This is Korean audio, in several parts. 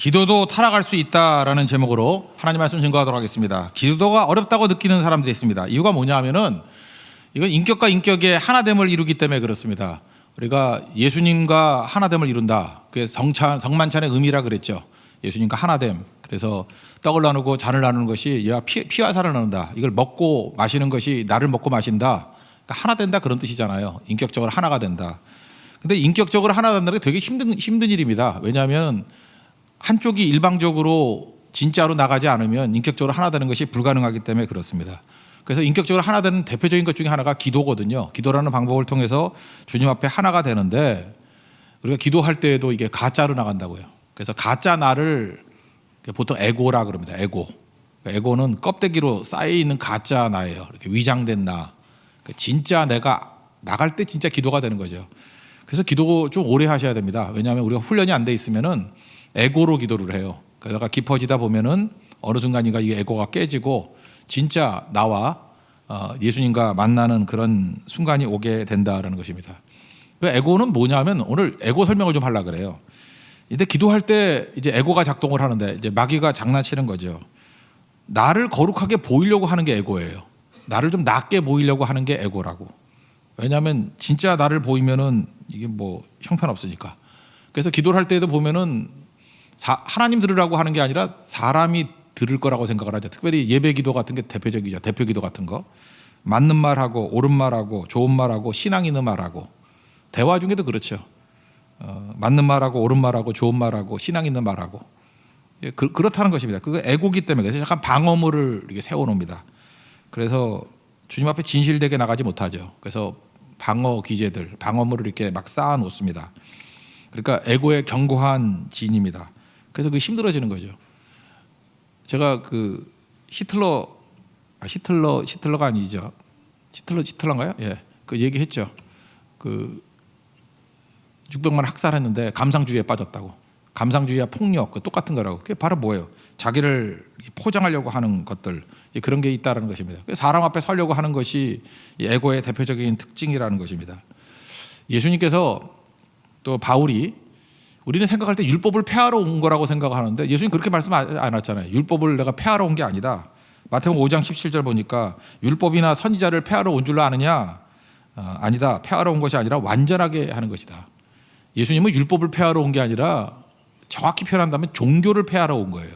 기도도 타락할 수 있다라는 제목으로 하나님 말씀 증거하도록 하겠습니다. 기도가 어렵다고 느끼는 사람들이 있습니다. 이유가 뭐냐 하면은 이건 인격과 인격의 하나됨을 이루기 때문에 그렇습니다. 우리가 예수님과 하나됨을 이룬다. 그게 성만찬의 의미라 그랬죠. 예수님과 하나됨. 그래서 떡을 나누고 잔을 나누는 것이 얘와 피와 살을 나눈다. 이걸 먹고 마시는 것이 나를 먹고 마신다. 그러니까 하나 된다 그런 뜻이잖아요. 인격적으로 하나가 된다. 근데 인격적으로 하나 된다는 게 되게 힘든 일입니다. 왜냐하면 한쪽이 일방적으로 진짜로 나가지 않으면 인격적으로 하나 되는 것이 불가능하기 때문에 그렇습니다. 그래서 인격적으로 하나 되는 대표적인 것 중에 하나가 기도거든요. 기도라는 방법을 통해서 주님 앞에 하나가 되는데 우리가 기도할 때에도 이게 가짜로 나간다고요. 그래서 가짜 나를 보통 에고라 그럽니다. 에고. 에고는 껍데기로 쌓여 있는 가짜 나예요. 이렇게 위장된 나. 진짜 내가 나갈 때 진짜 기도가 되는 거죠. 그래서 기도 좀 오래 하셔야 됩니다. 왜냐하면 우리가 훈련이 안 돼 있으면은 에고로 기도를 해요. 그러다가 깊어지다 보면은 어느 순간인가 이 에고가 깨지고 진짜 나와 예수님과 만나는 그런 순간이 오게 된다라는 것입니다. 그 에고는 뭐냐면 오늘 에고 설명을 좀 하려고 그래요. 이제 기도할 때 이제 에고가 작동을 하는데 이제 마귀가 장난치는 거죠. 나를 거룩하게 보이려고 하는 게 에고예요. 나를 좀 낮게 보이려고 하는 게 에고라고. 왜냐하면 진짜 나를 보이면은 이게 뭐 형편없으니까. 그래서 기도를 할 때도 보면은 하나님 들으라고 하는 게 아니라 사람이 들을 거라고 생각을 하죠. 특별히 예배 기도 같은 게 대표적이죠. 대표 기도 같은 거. 맞는 말하고 옳은 말하고 좋은 말하고 신앙 있는 말하고 대화 중에도 그렇죠. 맞는 말하고 옳은 말하고 좋은 말하고 신앙 있는 말하고 그렇다는 것입니다. 그거 에고기 때문에 그래서 약간 방어물을 이렇게 세워놓습니다. 그래서 주님 앞에 진실되게 나가지 못하죠. 그래서 방어 기제들, 방어물을 이렇게 막 쌓아 놓습니다. 그러니까 에고의 견고한 진입니다. 그래서 그게 힘들어지는 거죠. 제가 그 히틀러가 아니죠. 히틀러인가요? 예, 그 얘기했죠. 그 600만 학살했는데 감상주의에 빠졌다고. 감상주의와 폭력 그 똑같은 거라고. 그게 바로 뭐예요? 자기를 포장하려고 하는 것들 그런 게 있다라는 것입니다. 사람 앞에 서려고 하는 것이 에고의 대표적인 특징이라는 것입니다. 예수님께서 또 바울이 우리는 생각할 때 율법을 폐하러 온 거라고 생각하는데 예수님 그렇게 말씀 안 하잖아요. 율법을 내가 폐하러 온 게 아니다. 마태복음 5장 17절 보니까 율법이나 선지자를 폐하러 온 줄로 아느냐? 아니다. 폐하러 온 것이 아니라 완전하게 하는 것이다. 예수님은 율법을 폐하러 온 게 아니라 정확히 표현한다면 종교를 폐하러 온 거예요.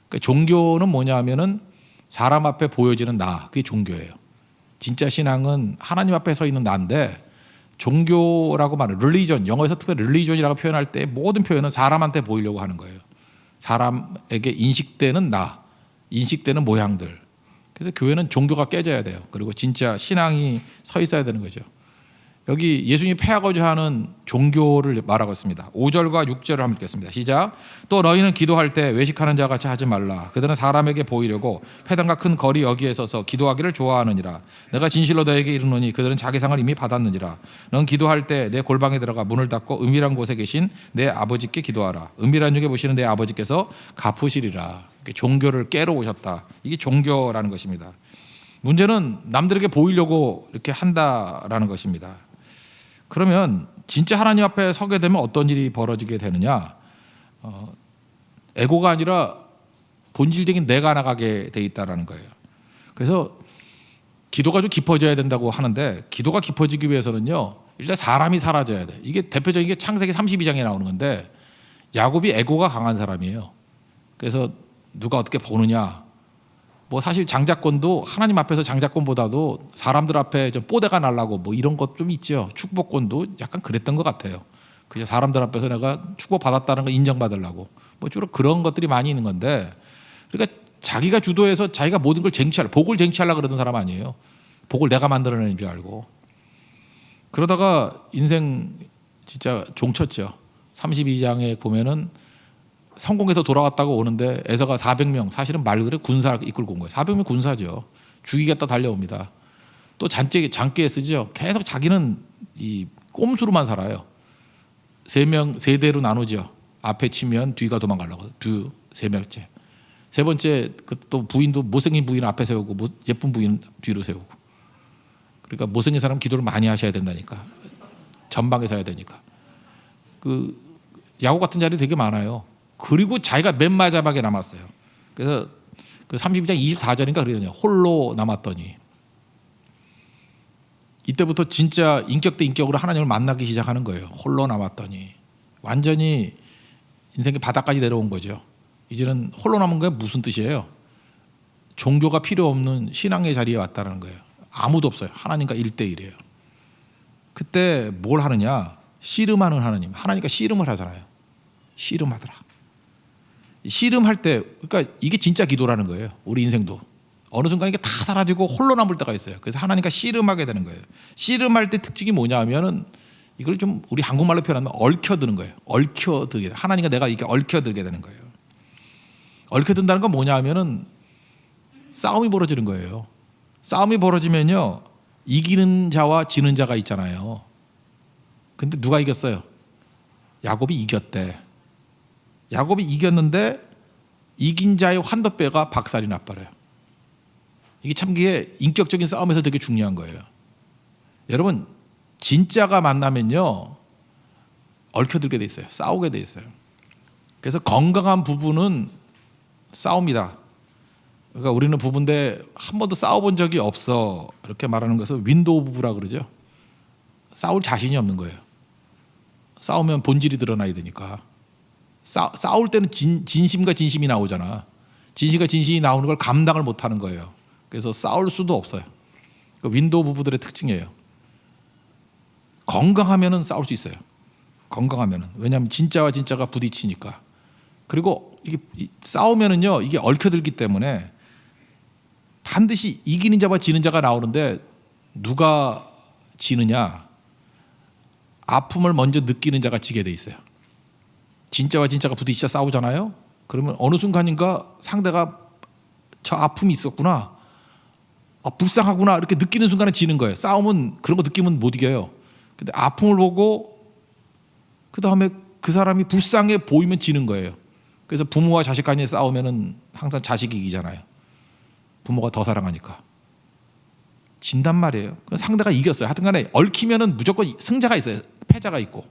그러니까 종교는 뭐냐 하면은 사람 앞에 보여지는 나, 그게 종교예요. 진짜 신앙은 하나님 앞에 서 있는 나인데 종교라고 말하는 릴리전, 영어에서 특별히 릴리전이라고 표현할 때 모든 표현은 사람한테 보이려고 하는 거예요. 사람에게 인식되는 나, 인식되는 모양들. 그래서 교회는 종교가 깨져야 돼요. 그리고 진짜 신앙이 서 있어야 되는 거죠. 여기 예수님이 폐하고자 하는 종교를 말하고 있습니다. 5절과 6절을 한번 읽겠습니다. 시작. 또 너희는 기도할 때 외식하는 자 같이 하지 말라. 그들은 사람에게 보이려고 회당과 큰 거리 여기에 서서 기도하기를 좋아하느니라. 내가 진실로 너에게 이르노니 그들은 자기 상을 이미 받았느니라. 넌 기도할 때 내 골방에 들어가 문을 닫고 은밀한 곳에 계신 내 아버지께 기도하라. 은밀한 중에 보시는 내 아버지께서 갚으시리라. 종교를 깨러 오셨다. 이게 종교라는 것입니다. 문제는 남들에게 보이려고 이렇게 한다라는 것입니다. 그러면 진짜 하나님 앞에 서게 되면 어떤 일이 벌어지게 되느냐? 에고가 아니라 본질적인 내가 나가게 돼 있다라는 거예요. 그래서 기도가 좀 깊어져야 된다고 하는데 기도가 깊어지기 위해서는요, 일단 사람이 사라져야 돼. 이게 대표적인 게 창세기 32장에 나오는 건데 야곱이 에고가 강한 사람이에요. 그래서 누가 어떻게 보느냐? 뭐 사실 장자권도 하나님 앞에서 장자권보다도 사람들 앞에 좀 뽀대가 날라고 뭐 이런 것 좀 있죠. 축복권도 약간 그랬던 것 같아요. 그냥 사람들 앞에서 내가 축복 받았다는 거 인정받으려고 뭐 주로 그런 것들이 많이 있는 건데, 그러니까 자기가 주도해서 자기가 모든 걸 복을 쟁취하려고 그러던 사람 아니에요. 복을 내가 만들어내는 줄 알고. 그러다가 인생 진짜 종쳤죠. 32장에 보면은 성공해서 돌아왔다고 오는데 에서가 400명, 사실은 말 그대로 군사를 이끌고 온 거예요. 400명 군사죠. 죽이겠다 달려옵니다. 또 장기에 쓰죠. 계속 자기는 이 꼼수로만 살아요. 세 대로 나누죠. 앞에 치면 뒤가 도망가려고. 세 명째. 세 번째 또 부인도 못생긴 부인 앞에 세우고 예쁜 부인 뒤로 세우고. 그러니까 못생긴 사람 기도를 많이 하셔야 된다니까. 전방에서 해야 되니까. 그 야구 같은 자리 되게 많아요. 그리고 자기가 맨 마지막에 남았어요. 그래서 그 32장 24절인가 그러거든요. 홀로 남았더니. 이때부터 진짜 인격 대 인격으로 하나님을 만나기 시작하는 거예요. 홀로 남았더니. 완전히 인생의 바닥까지 내려온 거죠. 이제는 홀로 남은 게 무슨 뜻이에요? 종교가 필요 없는 신앙의 자리에 왔다는 거예요. 아무도 없어요. 하나님과 1대1이에요. 그때 뭘 하느냐? 씨름하는 하나님. 하나님과 씨름을 하잖아요. 씨름하더라. 씨름할 때, 그러니까 이게 진짜 기도라는 거예요. 우리 인생도 어느 순간 이게 다 사라지고 홀로 남을 때가 있어요. 그래서 하나님과 씨름하게 되는 거예요. 씨름할 때 특징이 뭐냐면은 이걸 좀 우리 한국말로 표현하면 얽혀드는 거예요. 얽혀들게, 하나님과 내가 이게 얽혀들게 되는 거예요. 얽혀든다는 건 뭐냐면은 싸움이 벌어지는 거예요. 싸움이 벌어지면요, 이기는 자와 지는 자가 있잖아요. 근데 누가 이겼어요? 야곱이 이겼대. 야곱이 이겼는데 이긴 자의 환도뼈가 박살이 나버려요. 이게 참 이게 인격적인 싸움에서 되게 중요한 거예요. 여러분, 진짜가 만나면요, 얽혀들게 돼 있어요. 싸우게 돼 있어요. 그래서 건강한 부부는 싸웁니다. 그러니까 우리는 부부인데 한 번도 싸워본 적이 없어, 이렇게 말하는 것은 윈도우 부부라 그러죠. 싸울 자신이 없는 거예요. 싸우면 본질이 드러나야 되니까. 싸울 때는 진심과 진심이 나오잖아. 진심과 진심이 나오는 걸 감당을 못하는 거예요. 그래서 싸울 수도 없어요. 그 윈도우 부부들의 특징이에요. 건강하면은 싸울 수 있어요. 건강하면은. 왜냐하면 진짜와 진짜가 부딪히니까. 그리고 이게 싸우면은요, 이게 얽혀들기 때문에 반드시 이기는 자와 지는 자가 나오는데 누가 지느냐? 아픔을 먼저 느끼는 자가 지게 돼 있어요. 진짜와 진짜가 부딪혀 싸우잖아요. 그러면 어느 순간인가 상대가 저 아픔이 있었구나, 불쌍하구나, 이렇게 느끼는 순간에 지는 거예요. 싸움은 그런 거 느끼면 못 이겨요. 근데 아픔을 보고 그 다음에 그 사람이 불쌍해 보이면 지는 거예요. 그래서 부모와 자식 간에 싸우면은 항상 자식이 이기잖아요. 부모가 더 사랑하니까. 진단 말이에요. 상대가 이겼어요. 하여튼 간에 얽히면은 무조건 승자가 있어요. 패자가 있고.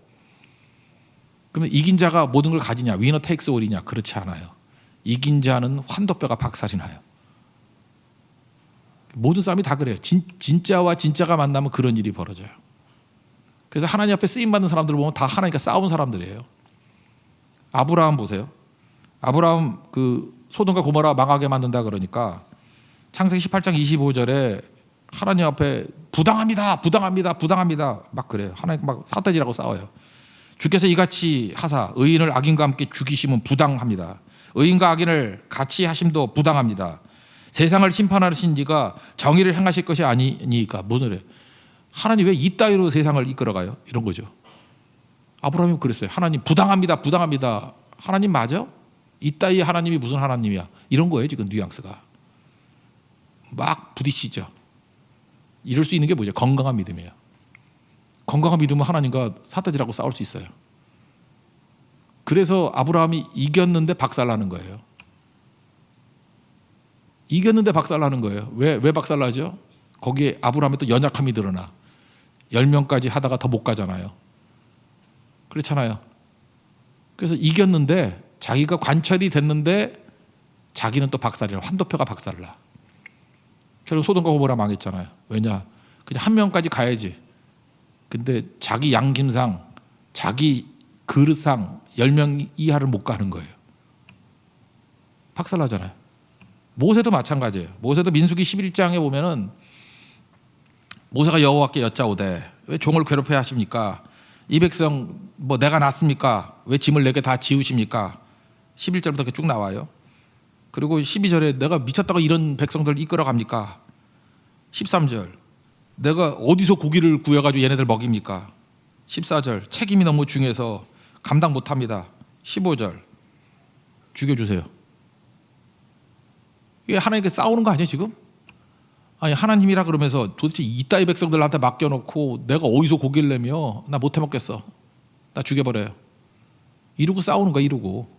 그러면 이긴 자가 모든 걸 가지냐? 위너 테이크스 올이냐? 그렇지 않아요. 이긴 자는 환도뼈가 박살이 나요. 모든 싸움이 다 그래요. 진짜와 진짜가 만나면 그런 일이 벌어져요. 그래서 하나님 앞에 쓰임받는 사람들을 보면 다 하나님과 싸운 사람들이에요. 아브라함 보세요. 아브라함 그 소돔과 고모라 망하게 만든다 그러니까 창세기 18장 25절에 하나님 앞에 부당합니다, 부당합니다, 부당합니다 막 그래요. 하나님 막 사태질하고 싸워요. 주께서 이같이 하사 의인을 악인과 함께 죽이심은 부당합니다. 의인과 악인을 같이 하심도 부당합니다. 세상을 심판하신 이가 정의를 행하실 것이 아니니까. 무슨 소리예요? 하나님 왜 이따위로 세상을 이끌어가요? 이런 거죠. 아브라함이 그랬어요. 하나님 부당합니다, 부당합니다. 하나님 맞아? 이따위 하나님이 무슨 하나님이야? 이런 거예요. 지금 뉘앙스가 막 부딪히죠. 이럴 수 있는 게 뭐죠? 건강한 믿음이에요. 건강한 믿음은 하나님과 사태질하고 싸울 수 있어요. 그래서 아브라함이 이겼는데 박살나는 거예요. 이겼는데 박살나는 거예요. 왜 박살나죠? 거기에 아브라함의 또 연약함이 드러나. 10명까지 하다가 더 못 가잖아요. 그렇잖아요. 그래서 이겼는데 자기가 관철이 됐는데 자기는 또 박살이라, 환도표가 박살나. 결국 소돔과 고모라 망했잖아요. 왜냐? 그냥 한 명까지 가야지. 근데 자기 양심상, 자기 그릇상 10명 이하를 못 가는 거예요. 박살나잖아요. 모세도 마찬가지예요. 모세도 민수기 11장에 보면은 모세가 여호와께 여짜오되 왜 종을 괴롭혀야 하십니까? 이 백성 뭐 내가 낳습니까? 왜 짐을 내게 다 지우십니까? 11절부터 이렇게 쭉 나와요. 그리고 12절에 내가 미쳤다고 이런 백성들을 이끌어 갑니까? 13절 내가 어디서 고기를 구해가지고 얘네들 먹입니까? 14절 책임이 너무 중해서 감당 못합니다. 15절 죽여주세요. 이게 하나님께 싸우는 거 아니에요 지금? 아니 하나님이라 그러면서 도대체 이따위 백성들한테 맡겨놓고 내가 어디서 고기를 내며 나 못해 먹겠어. 나 죽여버려요. 이러고 싸우는 거야 이러고.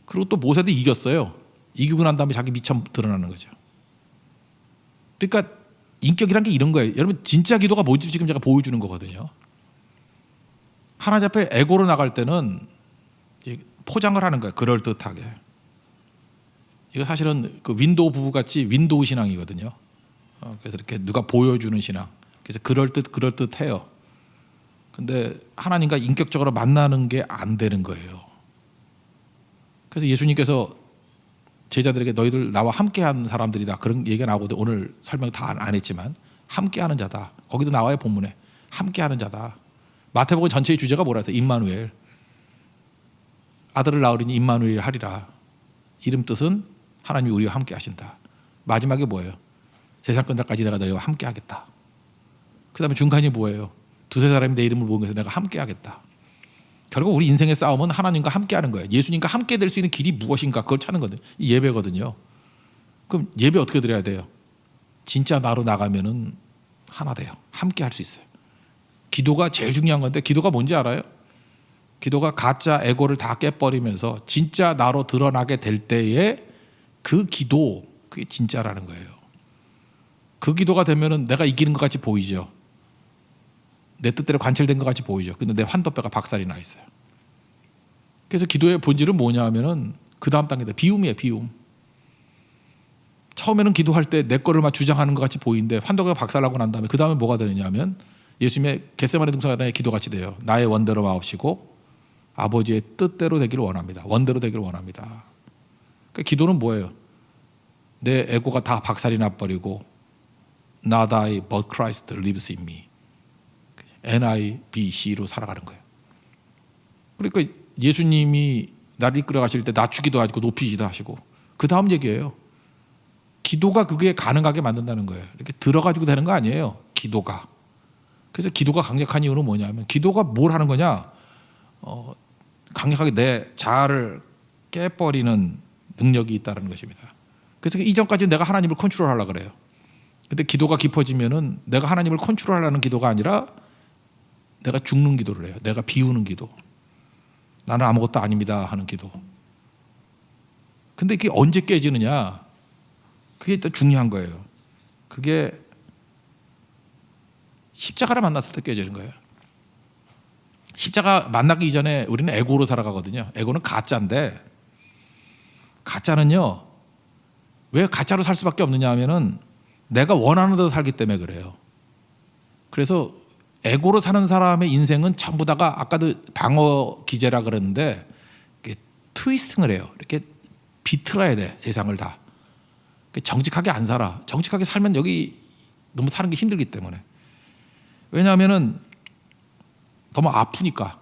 그리고 또 모세도 이겼어요. 이기고 난 다음에 자기 미천 드러나는 거죠. 그러니까 인격이란 게 이런 거예요. 여러분 진짜 기도가 뭐지 지금 제가 보여주는 거거든요. 하나님 앞에 에고로 나갈 때는 포장을 하는 거예요. 그럴듯하게. 이거 사실은 그 윈도우 부부 같이 윈도우 신앙이거든요. 그래서 이렇게 누가 보여주는 신앙. 그래서 그럴듯해요. 근데 하나님과 인격적으로 만나는 게 안 되는 거예요. 그래서 예수님께서 제자들에게 너희들 나와 함께한 사람들이다 그런 얘기가 나오거든. 오늘 설명 다 안 했지만 함께하는 자다. 거기도 나와요. 본문에 함께하는 자다. 마태복음 전체의 주제가 뭐라 해서 임마누엘, 아들을 낳으리니 임마누엘 하리라. 이름 뜻은 하나님이 우리와 함께 하신다. 마지막에 뭐예요? 세상 끝날까지 내가 너희와 함께 하겠다. 그 다음에 중간이 뭐예요? 두세 사람이 내 이름을 모으면서 내가 함께 하겠다. 결국 우리 인생의 싸움은 하나님과 함께 하는 거예요. 예수님과 함께 될 수 있는 길이 무엇인가 그걸 찾는 거거든요. 이 예배거든요. 그럼 예배 어떻게 드려야 돼요? 진짜 나로 나가면은 하나 돼요. 함께 할 수 있어요. 기도가 제일 중요한 건데 기도가 뭔지 알아요? 기도가 가짜 에고를 다 깨버리면서 진짜 나로 드러나게 될 때에 그 기도, 그게 진짜라는 거예요. 그 기도가 되면은 내가 이기는 것 같이 보이죠. 내 뜻대로 관철된 것 같이 보이죠. 근데 내 환도뼈가 박살이 나 있어요. 그래서 기도의 본질은 뭐냐 하면은 그 다음 단계다. 비움이에요. 비움. 처음에는 기도할 때 내 거를 막 주장하는 것 같이 보이는데 환도뼈가 박살나고 난 다음에 그 다음에 뭐가 되느냐 하면 예수님의 겟세마네 동산의 기도같이 돼요. 나의 원대로 마옵시고 아버지의 뜻대로 되기를 원합니다. 원대로 되기를 원합니다. 그러니까 기도는 뭐예요? 내 에고가 다 박살이 나버리고 Not I but Christ lives in me. NIBC로 살아가는 거예요. 그러니까 예수님이 나를 이끌어 가실 때 낮추기도 하시고 높이기도 하시고 그 다음 얘기예요. 기도가 그게 가능하게 만든다는 거예요. 이렇게 들어가지고 되는 거 아니에요. 기도가. 그래서 기도가 강력한 이유는 뭐냐면 기도가 뭘 하는 거냐? 강력하게 내 자아를 깨버리는 능력이 있다는 것입니다. 그래서 이전까지 내가 하나님을 컨트롤하려고 그래요. 근데 기도가 깊어지면은 내가 하나님을 컨트롤하려는 기도가 아니라 내가 죽는 기도를 해요. 내가 비우는 기도. 나는 아무것도 아닙니다 하는 기도. 근데 이게 언제 깨지느냐? 그게 또 중요한 거예요. 그게 십자가를 만났을 때 깨지는 거예요. 십자가 만나기 이전에 우리는 에고로 살아가거든요. 에고는 가짜인데 가짜는요. 왜 가짜로 살 수밖에 없느냐 하면은 내가 원하는 대로 살기 때문에 그래요. 그래서 에고로 사는 사람의 인생은 전부 다가 아까도 방어 기제라 그랬는데 트위스팅을 해요. 이렇게 비틀어야 돼. 세상을 다. 정직하게 안 살아. 정직하게 살면 여기 너무 사는 게 힘들기 때문에. 왜냐하면은 너무 아프니까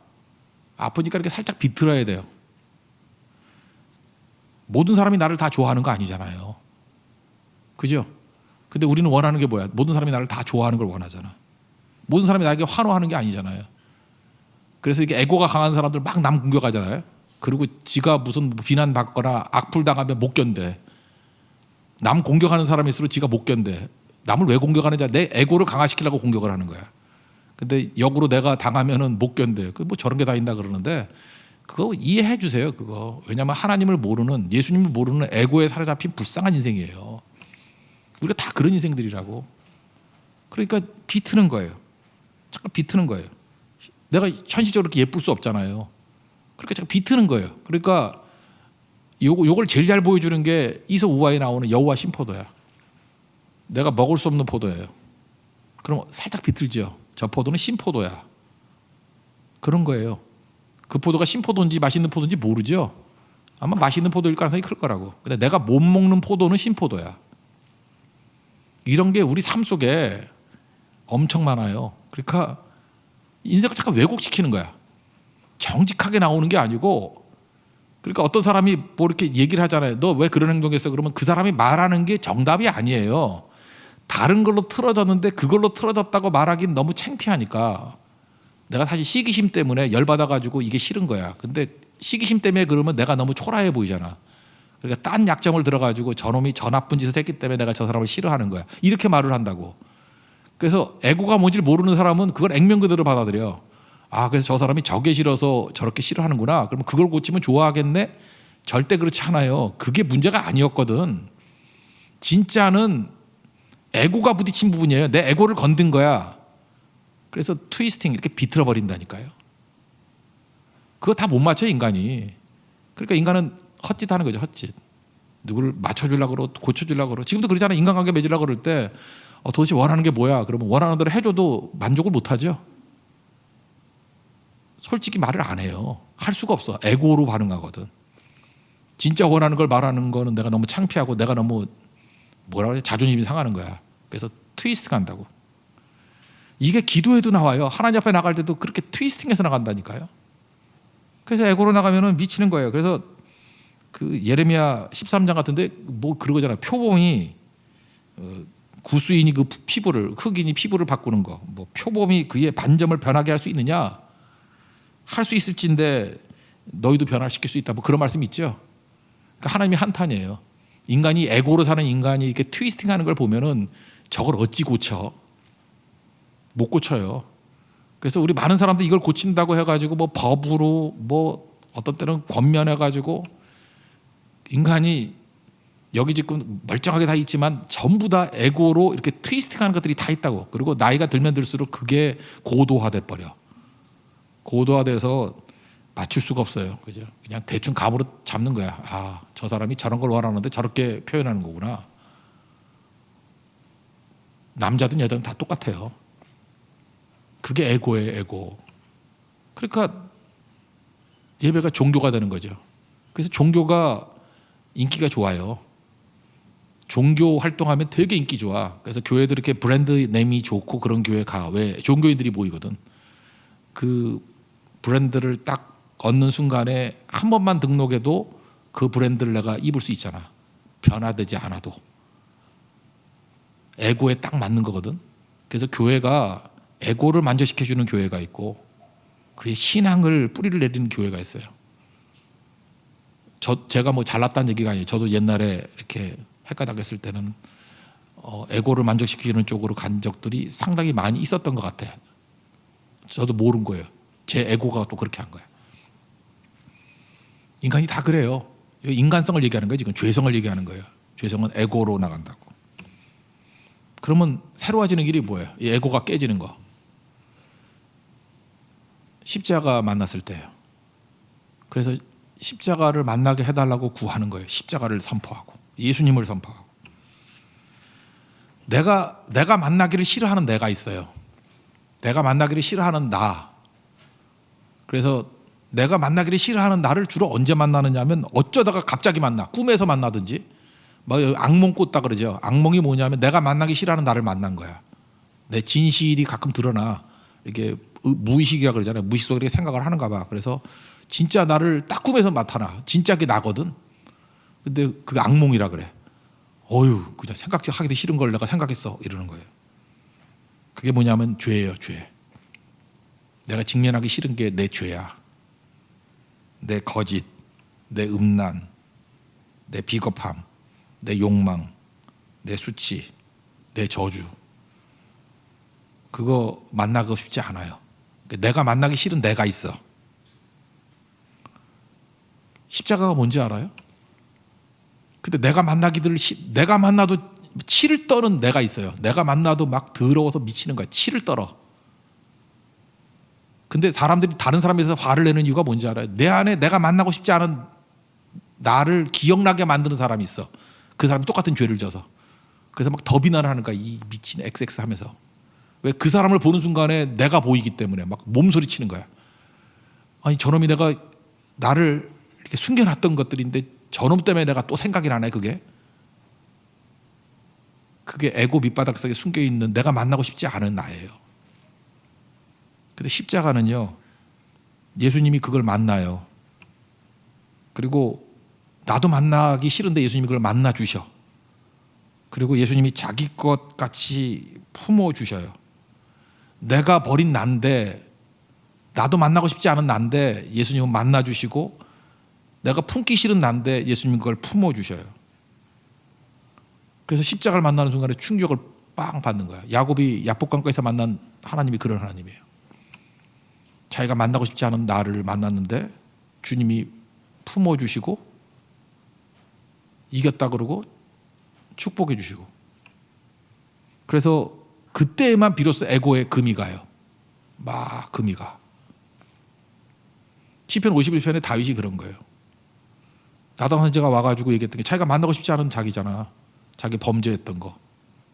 이렇게 살짝 비틀어야 돼요. 모든 사람이 나를 다 좋아하는 거 아니잖아요. 그죠? 근데 우리는 원하는 게 뭐야? 모든 사람이 나를 다 좋아하는 걸 원하잖아. 모든 사람이 나에게 환호하는 게 아니잖아요. 그래서 이게 에고가 강한 사람들 막 남 공격하잖아요. 그리고 지가 무슨 비난받거나 악플당하면 못 견뎌. 남 공격하는 사람일수록 지가 못 견뎌. 남을 왜 공격하는지 내 에고를 강화시키려고 공격을 하는 거야. 근데 역으로 내가 당하면은 못 견뎌. 그 뭐 저런 게 다 있나 그러는데 그거 이해해 주세요. 그거. 왜냐하면 하나님을 모르는 예수님을 모르는 에고에 사로잡힌 불쌍한 인생이에요. 우리가 다 그런 인생들이라고. 그러니까 비트는 거예요. 잠깐 비트는 거예요. 내가 현실적으로 이렇게 예쁠 수 없잖아요. 그러니까 잠깐 비트는 거예요. 그러니까 요걸 제일 잘 보여주는 게 이서 우화에 나오는 여호와 신포도야. 내가 먹을 수 없는 포도예요. 그럼 살짝 비틀죠. 저 포도는 신포도야. 그런 거예요. 그 포도가 신포도인지 맛있는 포도인지 모르죠. 아마 맛있는 포도일 가능성이 클 거라고. 근데 내가 못 먹는 포도는 신포도야. 이런 게 우리 삶 속에 엄청 많아요. 그러니까 인생을 잠깐 왜곡시키는 거야. 정직하게 나오는 게 아니고. 그러니까 어떤 사람이 뭐 이렇게 얘기를 하잖아요. 너 왜 그런 행동했어? 그러면 그 사람이 말하는 게 정답이 아니에요. 다른 걸로 틀어졌는데 그걸로 틀어졌다고 말하기는 너무 창피하니까. 내가 사실 시기심 때문에 열받아가지고 이게 싫은 거야. 근데 시기심 때문에 그러면 내가 너무 초라해 보이잖아. 그러니까 딴 약점을 들어가지고 저놈이 저 나쁜 짓을 했기 때문에 내가 저 사람을 싫어하는 거야. 이렇게 말을 한다고. 그래서 에고가 뭔지를 모르는 사람은 그걸 액면 그대로 받아들여. 아, 그래서 저 사람이 저게 싫어서 저렇게 싫어하는구나. 그러면 그걸 고치면 좋아하겠네? 절대 그렇지 않아요. 그게 문제가 아니었거든. 진짜는 에고가 부딪힌 부분이에요. 내 에고를 건든 거야. 그래서 트위스팅 이렇게 비틀어 버린다니까요. 그거 다 못 맞춰 인간이. 그러니까 인간은 헛짓하는 거죠. 헛짓. 누구를 맞춰주려고 그러고 고쳐주려고 그러고. 지금도 그러잖아요. 인간관계 맺으려고 그럴 때 도대체 원하는 게 뭐야? 그러면 원하는 대로 해줘도 만족을 못하죠. 솔직히 말을 안 해요. 할 수가 없어. 에고로 반응하거든. 진짜 원하는 걸 말하는 거는 내가 너무 창피하고 내가 너무 뭐라 그래? 자존심이 상하는 거야. 그래서 트위스트 간다고. 이게 기도에도 나와요. 하나님 앞에 나갈 때도 그렇게 트위스팅해서 나간다니까요. 그래서 에고로 나가면은 미치는 거예요. 그래서 그 예레미야 13장 같은데 뭐 그런 거잖아요. 표범이 구수인이 그 피부를, 흑인이 피부를 바꾸는 거, 뭐 표범이 그의 반점을 변하게 할 수 있느냐? 할 수 있을진데 너희도 변화시킬 수 있다. 뭐 그런 말씀 있죠. 그러니까 하나님이 한탄이에요. 인간이 에고로 사는 인간이 이렇게 트위스팅하는 걸 보면은 저걸 어찌 고쳐? 못 고쳐요. 그래서 우리 많은 사람들 이걸 고친다고 해가지고 뭐 법으로 뭐 어떤 때는 권면해가지고 인간이 여기 지금 멀쩡하게 다 있지만 전부 다 에고로 이렇게 트위스팅하는 것들이 다 있다고. 그리고 나이가 들면 들수록 그게 고도화돼 버려. 고도화돼서 맞출 수가 없어요. 그죠? 그냥 대충 감으로 잡는 거야. 아, 저 사람이 저런 걸 원하는데 저렇게 표현하는 거구나. 남자든 여자든 다 똑같아요. 그게 에고예요, 에고. 그러니까 예배가 종교가 되는 거죠. 그래서 종교가 인기가 좋아요. 종교 활동하면 되게 인기 좋아. 그래서 교회들 이렇게 브랜드 네임이 좋고 그런 교회 가. 왜? 종교인들이 모이거든. 그 브랜드를 딱 얻는 순간에 한 번만 등록해도 그 브랜드를 내가 입을 수 있잖아. 변화되지 않아도. 에고에 딱 맞는 거거든. 그래서 교회가 에고를 만족시켜주는 교회가 있고 그의 신앙을 뿌리를 내리는 교회가 있어요. 제가 뭐 잘났다는 얘기가 아니에요. 저도 옛날에 이렇게 헷가닥했을 때는 에고를 만족시키는 쪽으로 간 적들이 상당히 많이 있었던 것 같아요. 저도 모른 거예요. 제 에고가 또 그렇게 한 거예요. 인간이 다 그래요. 인간성을 얘기하는 거예요. 지금 죄성을 얘기하는 거예요. 죄성은 에고로 나간다고. 그러면 새로워지는 길이 뭐예요? 이 에고가 깨지는 거. 십자가 만났을 때예요. 그래서 십자가를 만나게 해달라고 구하는 거예요. 십자가를 선포하고 예수님을 선포하고. 내가 만나기를 싫어하는 내가 있어요. 내가 만나기를 싫어하는 나. 그래서 내가 만나기를 싫어하는 나를 주로 언제 만나느냐면 어쩌다가 갑자기 만나. 꿈에서 만나든지. 뭐 악몽 꿨다 그러죠. 악몽이 뭐냐면 내가 만나기 싫어하는 나를 만난 거야. 내 진실이 가끔 드러나. 이게 무의식이라 그러잖아요. 무의식 속에 생각을 하는가 봐. 그래서 진짜 나를 딱 꿈에서 나타나. 진짜 그게 나거든. 근데 그게 악몽이라 그래. 어휴, 그냥 생각하기도 싫은 걸 내가 생각했어. 이러는 거예요. 그게 뭐냐면 죄예요, 죄. 내가 직면하기 싫은 게 내 죄야. 내 거짓, 내 음란, 내 비겁함, 내 욕망, 내 수치, 내 저주. 그거 만나고 싶지 않아요. 내가 만나기 싫은 내가 있어. 십자가가 뭔지 알아요? 근데 내가 만나도 치를 떠는 내가 있어요. 내가 만나도 막 더러워서 미치는 거야. 치를 떨어. 근데 사람들이 다른 사람에 대해서 화를 내는 이유가 뭔지 알아요? 내 안에 내가 만나고 싶지 않은 나를 기억나게 만드는 사람이 있어. 그 사람이 똑같은 죄를 져서. 그래서 막 더 비난을 하는 거야. 이 미친 XX 하면서. 왜? 그 사람을 보는 순간에 내가 보이기 때문에 막 몸소리 치는 거야. 아니 저놈이 내가 나를 이렇게 숨겨놨던 것들인데 저놈 때문에 내가 또 생각이 나네. 그게 에고 밑바닥 속에 숨겨있는 내가 만나고 싶지 않은 나예요. 근데 십자가는요, 예수님이 그걸 만나요. 그리고 나도 만나기 싫은데 예수님이 그걸 만나 주셔. 그리고 예수님이 자기 것 같이 품어 주셔요. 내가 버린 난데, 나도 만나고 싶지 않은 난데 예수님은 만나 주시고, 내가 품기 싫은 난데 예수님이 그걸 품어 주셔요. 그래서 십자가를 만나는 순간에 충격을 빵 받는 거야. 야곱이 야복강가에서 만난 하나님이 그런 하나님이에요. 자기가 만나고 싶지 않은 나를 만났는데 주님이 품어주시고 이겼다 그러고 축복해 주시고. 그래서 그때만 비로소 에고의 금이 가요. 막 금이 가. 시편 51편에 다윗이 그런 거예요. 나단 선지자가 와가지고 얘기했던 게 자기가 만나고 싶지 않은 자기잖아. 자기 범죄했던 거.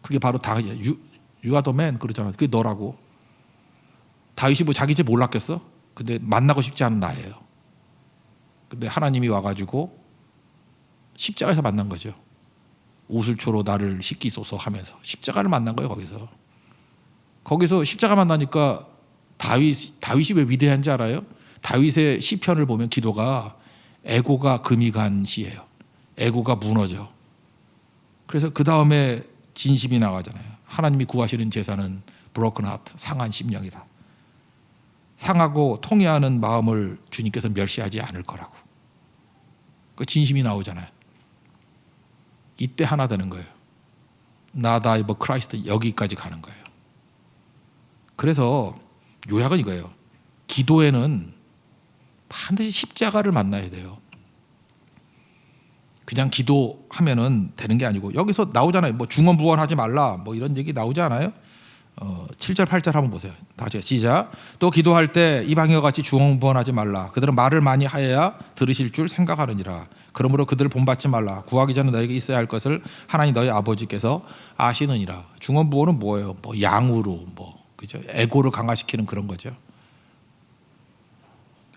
그게 바로 You are the man 그러잖아. 그게 너라고. 다윗이 뭐 자기 죄 몰랐겠어? 근데 만나고 싶지 않은 나예요. 근데 하나님이 와가지고 십자가에서 만난 거죠. 우슬초로 나를 씻기소서 하면서 십자가를 만난 거예요. 거기서 십자가 만나니까 다윗이 왜 위대한지 알아요? 다윗의 시편을 보면 기도가 에고가 금이 간 시예요. 에고가 무너져. 그래서 그 다음에 진심이 나가잖아요. 하나님이 구하시는 제사는 broken heart, 상한 심령이다. 상하고 통회하는 마음을 주님께서 멸시하지 않을 거라고. 그 진심이 나오잖아요. 이때 하나 되는 거예요. 나다이버 크라이스트 여기까지 가는 거예요. 그래서 요약은 이거예요. 기도에는 반드시 십자가를 만나야 돼요. 그냥 기도하면은 되는 게 아니고 여기서 나오잖아요. 뭐 중언부언하지 말라 뭐 이런 얘기 나오지 않아요? 7절 8절 한번 보세요. 다시 시작. 또 기도할 때 이방인과 같이 중언부언하지 말라. 그들은 말을 많이 하여야 들으실 줄 생각하느니라. 그러므로 그들을 본받지 말라. 구하기 전에 너에게 있어야 할 것을 하나님 너희 아버지께서 아시느니라. 중언부언은 뭐예요? 뭐 양으로 그죠? 에고를 강화시키는 그런 거죠.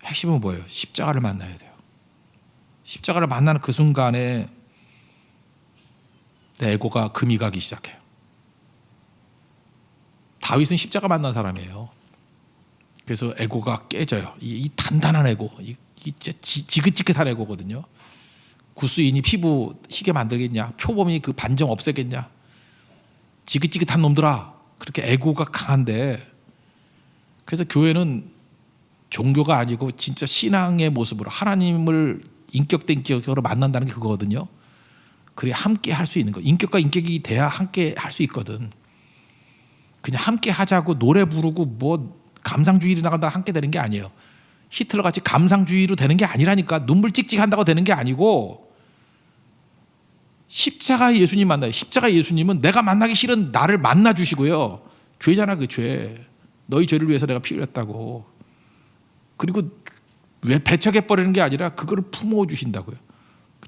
핵심은 뭐예요? 십자가를 만나야 돼요. 십자가를 만나는 그 순간에 내 에고가 금이 가기 시작해요. 다윗은 십자가 만난 사람이에요. 그래서 에고가 깨져요. 이 단단한 에고, 이 지긋지긋한 에고거든요. 구스인이 피부 희게 만들겠냐? 표범이 그 반정 없애겠냐? 지긋지긋한 놈들아. 그렇게 에고가 강한데, 그래서 교회는 종교가 아니고 진짜 신앙의 모습으로 하나님을 인격 대 인격으로 만난다는 게 그거거든요. 그래야 함께 할 수 있는 거. 인격과 인격이 돼야 함께 할 수 있거든. 그냥 함께 하자고 노래 부르고 뭐 감상주의로 나간다 함께 되는 게 아니에요. 히틀러 같이 감상주의로 되는 게 아니라니까. 눈물 찍찍 한다고 되는 게 아니고 십자가 예수님 만나요. 십자가 예수님은 내가 만나기 싫은 나를 만나 주시고요. 죄잖아 그 죄. 너희 죄를 위해서 내가 피 흘렸다고. 그리고 왜 배척해버리는 게 아니라 그거를 품어주신다고요.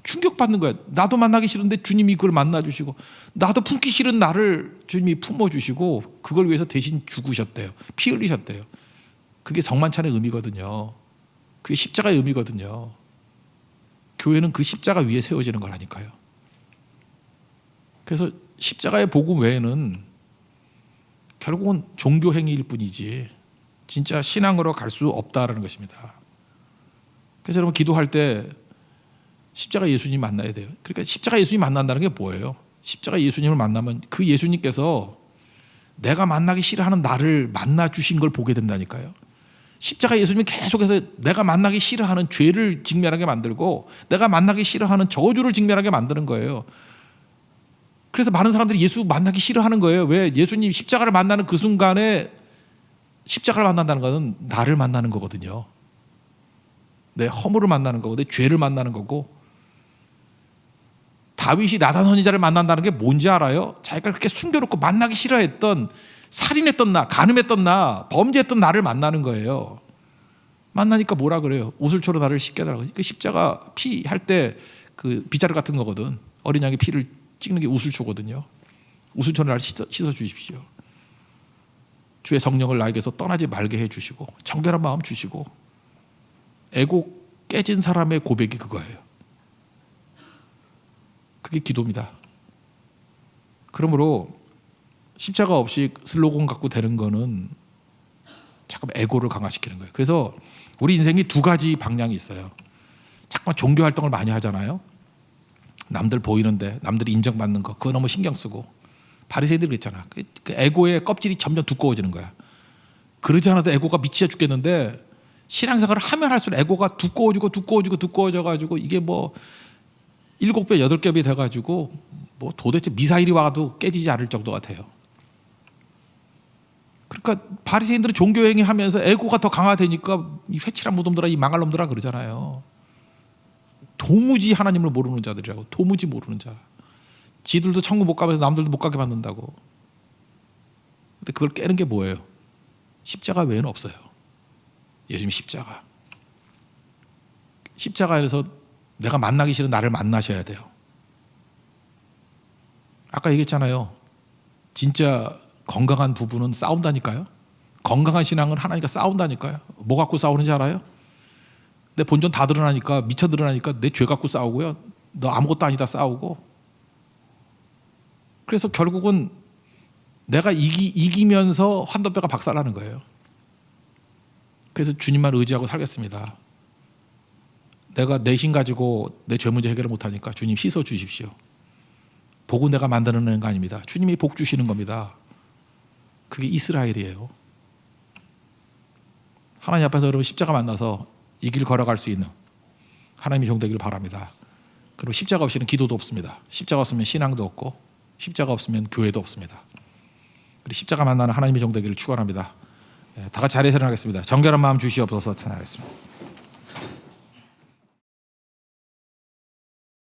충격받는 거야. 나도 만나기 싫은데 주님이 그걸 만나주시고, 나도 품기 싫은 나를 주님이 품어주시고 그걸 위해서 대신 죽으셨대요. 피 흘리셨대요. 그게 성만찬의 의미거든요. 그게 십자가의 의미거든요. 교회는 그 십자가 위에 세워지는 거라니까요. 그래서 십자가의 복음 외에는 결국은 종교 행위일 뿐이지 진짜 신앙으로 갈 수 없다라는 것입니다. 그래서 여러분 기도할 때 십자가 예수님 만나야 돼요. 그러니까 십자가 예수님 만난다는 게 뭐예요? 십자가 예수님을 만나면 그 예수님께서 내가 만나기 싫어하는 나를 만나 주신 걸 보게 된다니까요. 십자가 예수님이 계속해서 내가 만나기 싫어하는 죄를 직면하게 만들고 내가 만나기 싫어하는 저주를 직면하게 만드는 거예요. 그래서 많은 사람들이 예수 만나기 싫어하는 거예요. 왜? 예수님 십자가를 만나는 그 순간에 십자가를 만난다는 것은 나를 만나는 거거든요. 내 허물을 만나는 거고 내 죄를 만나는 거고. 다윗이 나단 선지자를 만난다는 게 뭔지 알아요? 자기가 그렇게 숨겨놓고 만나기 싫어했던, 살인했던 나, 간음했던 나, 범죄했던 나를 만나는 거예요. 만나니까 뭐라 그래요? 우슬초로 나를 씻겨달라고. 그 십자가 피 할 때 그 빗자루 같은 거거든. 어린 양의 피를 찍는 게 우슬초거든요. 우슬초로 나를 씻어 주십시오. 주의 성령을 나에게서 떠나지 말게 해주시고 정결한 마음 주시고. 에고 깨진 사람의 고백이 그거예요. 그게 기도입니다. 그러므로 십자가 없이 슬로건 갖고 되는 거는 잠깐 에고를 강화시키는 거예요. 그래서 우리 인생이 두 가지 방향이 있어요. 잠깐 종교 활동을 많이 하잖아요. 남들 보이는데 남들이 인정받는 거 그거 너무 신경 쓰고. 바리새인들이 그랬잖아. 그 에고의 껍질이 점점 두꺼워지는 거야. 그러지 않아도 에고가 미치어 죽겠는데 신앙생활을 하면 할수록 에고가 두꺼워져가지고 이게 뭐 7배 8겹이 돼가지고 뭐 도대체 미사일이 와도 깨지지 않을 정도가 돼요. 그러니까 바리새인들은 종교행위 하면서 에고가 더 강화되니까 이 회칠한 무덤들아 이 망할 놈들아 그러잖아요. 도무지 하나님을 모르는 자들이라고. 도무지 모르는 자. 지들도 천국 못 가면서 남들도 못 가게 만든다고. 근데 그걸 깨는 게 뭐예요? 십자가 외에는 없어요. 예수님 십자가. 십자가에서 내가 만나기 싫은 나를 만나셔야 돼요. 아까 얘기했잖아요. 진짜 건강한 부부는 싸운다니까요. 건강한 신앙은 하나님과 싸운다니까요. 뭐 갖고 싸우는지 알아요? 내 본전 다 드러나니까, 미쳐 드러나니까 내 죄 갖고 싸우고요. 너 아무것도 아니다 싸우고. 그래서 결국은 내가 이기면서 환도뼈가 박살나는 거예요. 그래서 주님만 의지하고 살겠습니다. 내가 내 힘 가지고 내 죄 문제 해결을 못하니까 주님 씻어 주십시오. 복은 내가 만들어내는 거 아닙니다. 주님이 복 주시는 겁니다. 그게 이스라엘이에요. 하나님 앞에서 여러분 십자가 만나서 이 길 걸어갈 수 있는 하나님의 종 되기를 바랍니다. 그리고 십자가 없이는 기도도 없습니다. 십자가 없으면 신앙도 없고 십자가 없으면 교회도 없습니다. 그리고 십자가 만나는 하나님의 종 되기를 축원합니다. 다 같이 자리에서 일어나겠습니다. 정결한 마음 주시옵소서 찬양하겠습니다.